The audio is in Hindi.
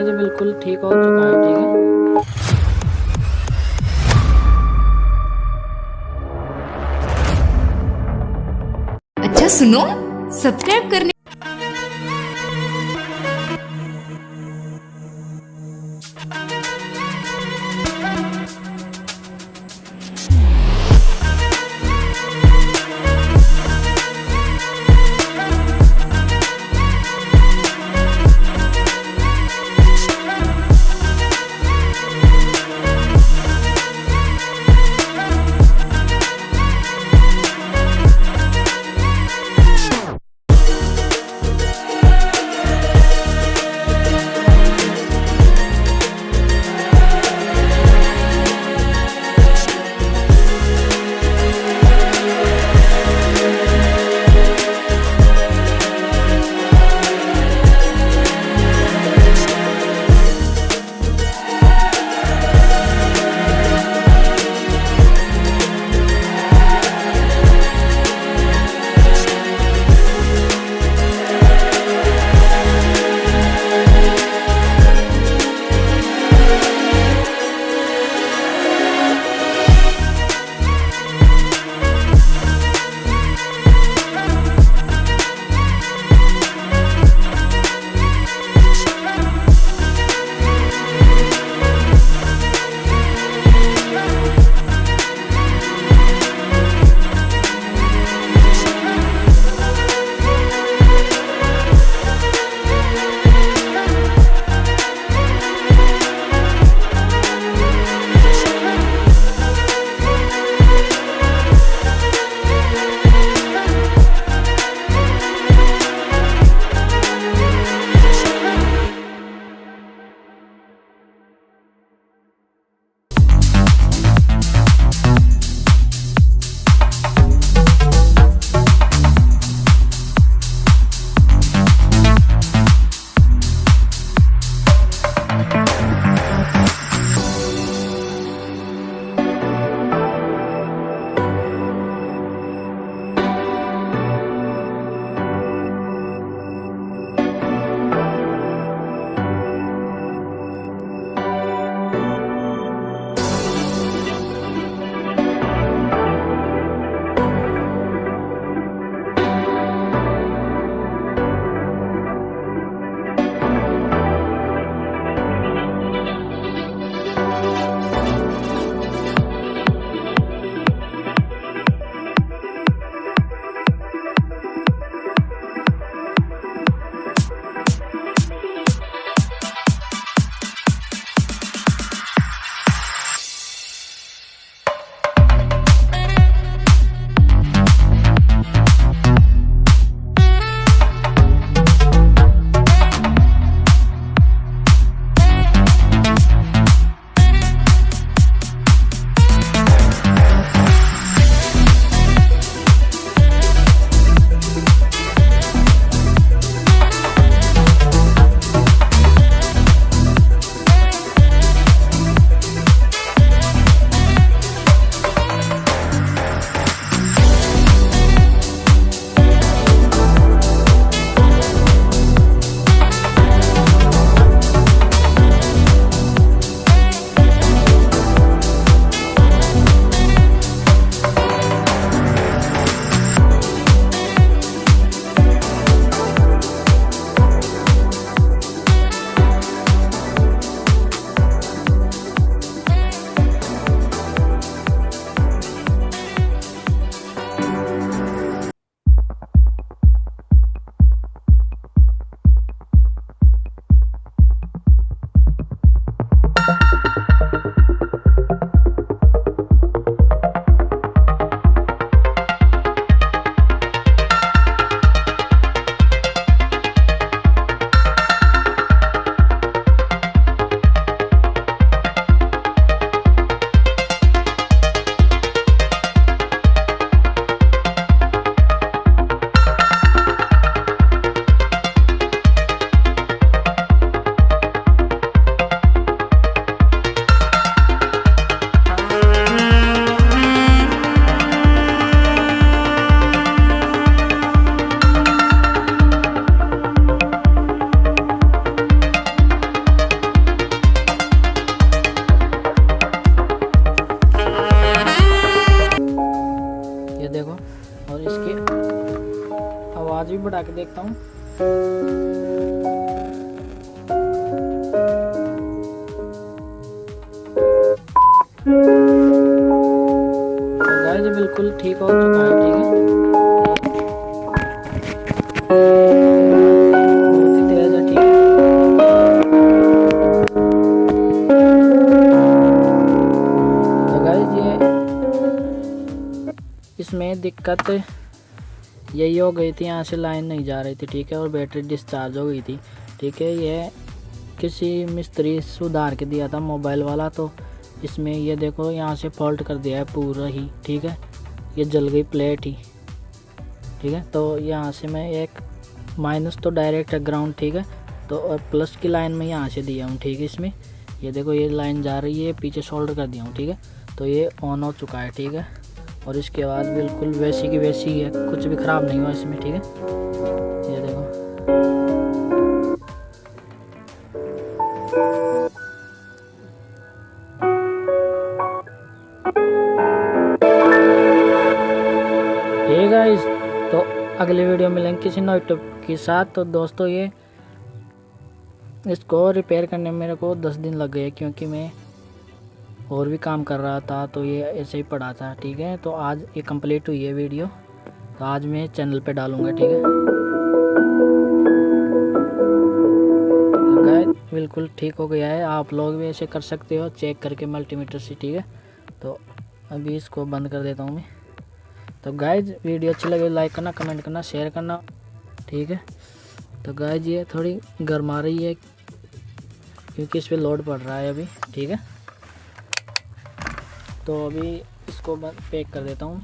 है जी, बिल्कुल ठीक हो चुका है। ठीक है, अच्छा सुनो, सब्सक्राइब करने बढ़ा के देखता हूँ। तो गाइस बिल्कुल ठीक हो चुका है, ठीक है। बहुत ही तेज है, ठीक है। तो गाइस ये इसमें दिक्कत यही हो गई थी, यहाँ से लाइन नहीं जा रही थी, ठीक है, और बैटरी डिस्चार्ज हो गई थी, ठीक है। ये किसी मिस्त्री सुधार के दिया था मोबाइल वाला, तो इसमें ये देखो यहाँ से फॉल्ट कर दिया है पूरा ही, ठीक है। ये जल गई प्लेट ही, ठीक है। तो यहाँ से मैं एक माइनस तो डायरेक्ट है ग्राउंड, ठीक है, तो और प्लस की लाइन में यहाँ से दिया हूँ, ठीक है। इसमें ये देखो ये लाइन जा रही है, पीछे सोल्डर कर दिया हूँ, ठीक है। तो ये ऑन हो चुका है, ठीक है। और इसके बाद बिल्कुल वैसी की वैसी ही है, कुछ भी ख़राब नहीं हुआ इसमें, ठीक है। ये देखो ठीक है गाइस। तो अगली वीडियो मिलेंगे किसी नए टॉपिक के साथ। तो दोस्तों ये इसको रिपेयर करने में मेरे को 10 दिन लग गए, क्योंकि मैं और भी काम कर रहा था, तो ये ऐसे ही पड़ा था, ठीक है। तो आज ये कंप्लीट हुई है वीडियो, तो आज मैं चैनल पे डालूँगा, ठीक है। तो गाइस बिल्कुल ठीक हो गया है, आप लोग भी ऐसे कर सकते हो चेक करके मल्टीमीटर से, ठीक है। तो अभी इसको बंद कर देता हूँ मैं। तो गाइज वीडियो अच्छी लगे लाइक करना, कमेंट करना, शेयर करना, ठीक है। तो गाइज ये थोड़ी गर्मा रही है, क्योंकि इस पर लोड पड़ रहा है अभी, ठीक है। तो अभी इसको पैक कर देता हूँ।